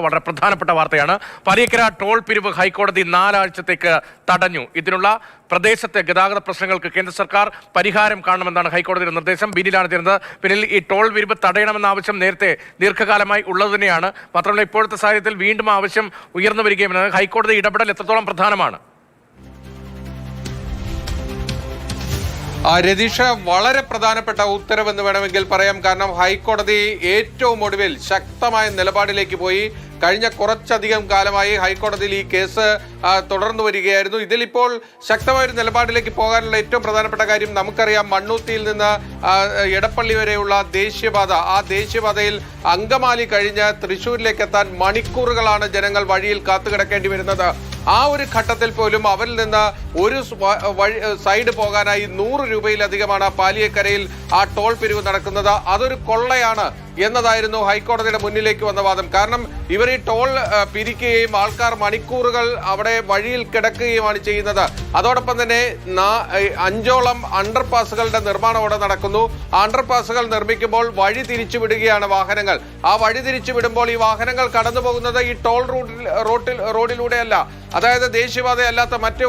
വളരെ പ്രധാനപ്പെട്ട വാർത്തയാണ്. പരീക്കര ടോൾ പിരിവ് ഹൈക്കോടതി 4 ആഴ്ചത്തേക്ക് തടഞ്ഞു. ഇതിനുള്ള പ്രദേശത്തെ ഗതാഗത പ്രശ്നങ്ങൾക്ക് കേന്ദ്ര സർക്കാർ പരിഹാരം കാണണമെന്നാണ് ഹൈക്കോടതിയുടെ നിർദ്ദേശം. ബില്ലിലാണ് ചേർന്നത്. പിന്നിൽ ഈ ടോൾ പിരിവ് തടയണമെന്ന ആവശ്യം നേരത്തെ ദീർഘകാലമായി ഉള്ളത് തന്നെയാണ്. മാത്രമല്ല ഇപ്പോഴത്തെ സാഹചര്യത്തിൽ വീണ്ടും ആവശ്യം ഉയർന്നു വരികയും ഹൈക്കോടതി ഇടപെടൽ എത്രത്തോളം പ്രധാനമാണ്? രതീഷ, വളരെ പ്രധാനപ്പെട്ട ഉത്തരവെന്ന് വേണമെങ്കിൽ പറയാം. കാരണം ഹൈക്കോടതി ഏറ്റവും ഒടുവിൽ ശക്തമായ നിലപാടിലേക്ക് പോയി. കഴിഞ്ഞ കുറച്ചധികം കാലമായി ഹൈക്കോടതിയിൽ ഈ കേസ് തുടർന്നു വരികയായിരുന്നു. ഇതിലിപ്പോൾ ശക്തമായൊരു നിലപാടിലേക്ക് പോകാനുള്ള ഏറ്റവും പ്രധാനപ്പെട്ട കാര്യം നമുക്കറിയാം. മണ്ണൂത്തിയിൽ നിന്ന് എടപ്പള്ളി വരെയുള്ള ദേശീയപാത, ആ ദേശീയപാതയിൽ അങ്കമാലി കഴിഞ്ഞ് തൃശ്ശൂരിലേക്ക് എത്താൻ മണിക്കൂറുകളാണ് ജനങ്ങൾ വഴിയിൽ കാത്തുകിടക്കേണ്ടി വരുന്നത്. ആ ഒരു ഘട്ടത്തിൽ പോലും അവരിൽ നിന്ന് ഒരു സൈഡ് പോകാനായി 100 രൂപയിലധികമാണ് പാലിയേക്കരയിൽ ആ ടോൾ പിരിവ് നടക്കുന്നത്. അതൊരു കൊള്ളയാണ് എന്നതായിരുന്നു ഹൈക്കോടതിയുടെ മുന്നിലേക്ക് വന്ന വാദം. കാരണം ഇവർ ഈ ടോൾ പിരിക്കുകയും ആൾക്കാർ മണിക്കൂറുകൾ അവിടെ വഴിയിൽ കിടക്കുകയുമാണ് ചെയ്യുന്നത്. അതോടൊപ്പം തന്നെ 5ഓളം അണ്ടർപാസുകളുടെ നിർമ്മാണം അവിടെ നടക്കുന്നു. ആ അണ്ടർപാസുകൾ നിർമ്മിക്കുമ്പോൾ വഴി തിരിച്ചു വിടുകയാണ് വാഹനങ്ങൾ. ആ വഴി തിരിച്ചു വിടുമ്പോൾ ഈ വാഹനങ്ങൾ കടന്നു പോകുന്നത് ഈ ടോൾ റോഡിലൂടെയല്ല, അതായത് ദേശീയപാതയല്ലാത്ത മറ്റ്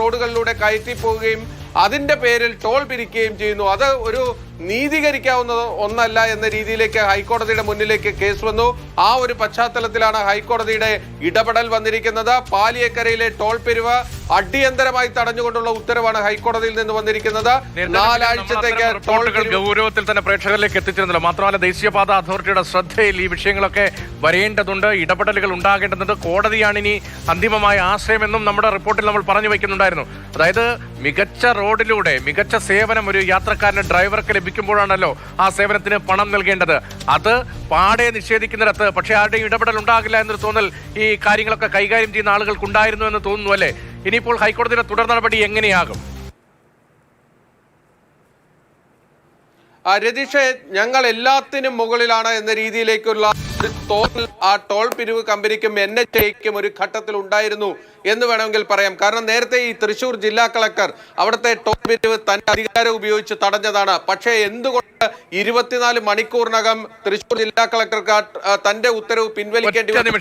റോഡുകളിലൂടെ കയറ്റി പോവുകയും അതിന്റെ പേരിൽ ടോൾ പിരിക്കുകയും ചെയ്യുന്നു. അത് ഒരു നീതീകരിക്കാവുന്ന ഒന്നല്ല എന്ന രീതിയിലേക്ക് ഹൈക്കോടതിയുടെ മുന്നിലേക്ക് കേസ് വന്നു. ആ ഒരു പശ്ചാത്തലത്തിലാണ് ഹൈക്കോടതിയുടെ ഇടപെടൽ വന്നിരിക്കുന്നത്. പാലിയേക്കരയിലെ ടോൾ പിരിവ് അടിയന്തരമായി തടഞ്ഞുകൊണ്ടുള്ള ഉത്തരവാണ് ഹൈക്കോടതിയിൽ നിന്ന് വന്നിരിക്കുന്നത്. 4 ആഴ്ചത്തേക്ക് ടോൾ ഗൗരവത്തിൽ തന്നെ പ്രേക്ഷകരിലേക്ക് എത്തിച്ചിരുന്നല്ലോ. മാത്രമല്ല ദേശീയപാത അതോറിറ്റിയുടെ ശ്രദ്ധയിൽ ഈ വിഷയങ്ങളൊക്കെ വരേണ്ടതുണ്ട്, ഇടപെടലുകൾ ഉണ്ടാകേണ്ടതുണ്ട്. കോടതിയാണ് ഇനി അന്തിമമായ ആശ്രയമെന്നും നമ്മുടെ റിപ്പോർട്ടിൽ നമ്മൾ പറഞ്ഞു വയ്ക്കുന്നുണ്ടായിരുന്നു. അതായത് മികച്ച റോഡിലൂടെ മികച്ച സേവനം ഒരു യാത്രക്കാരന് ഡ്രൈവർക്ക് ലഭിക്കുമ്പോഴാണല്ലോ ആ സേവനത്തിന് പണം നൽകേണ്ടത്. അത് പാടെ നിഷേധിക്കുന്നിടത്ത് പക്ഷേ ആരുടെയും ഇടപെടൽ ഉണ്ടാകില്ല എന്നൊരു തോന്നൽ ഈ കാര്യങ്ങളൊക്കെ കൈകാര്യം ചെയ്യുന്ന ആളുകൾക്കുണ്ടായിരുന്നു എന്ന് തോന്നുന്നു അല്ലേ? ഇനിയിപ്പോൾ ഹൈക്കോടതിയുടെ തുടർ നടപടി എങ്ങനെയാകും? രതീഷെ, ഞങ്ങൾ എല്ലാത്തിനും മുകളിലാണ് എന്ന രീതിയിലേക്കുള്ള ഒരു തോന്നൽ ആ ടോൾ പിരിവ് കമ്പനിക്കും NHAIക്കും ഒരു ഘട്ടത്തിൽ ഉണ്ടായിരുന്നു എന്ന് വേണമെങ്കിൽ പറയാം. കാരണം നേരത്തെ ഈ തൃശ്ശൂർ ജില്ലാ കളക്ടർ അവിടുത്തെ ടോൾ പിരിവ് തന്റെ അധികാരം ഉപയോഗിച്ച് തടഞ്ഞതാണ്. പക്ഷേ എന്തുകൊണ്ട് 24 മണിക്കൂറിനകം തൃശ്ശൂർ ജില്ലാ കളക്ടർക്ക് തന്റെ ഉത്തരവ് പിൻവലിക്കേണ്ടി വന്നു?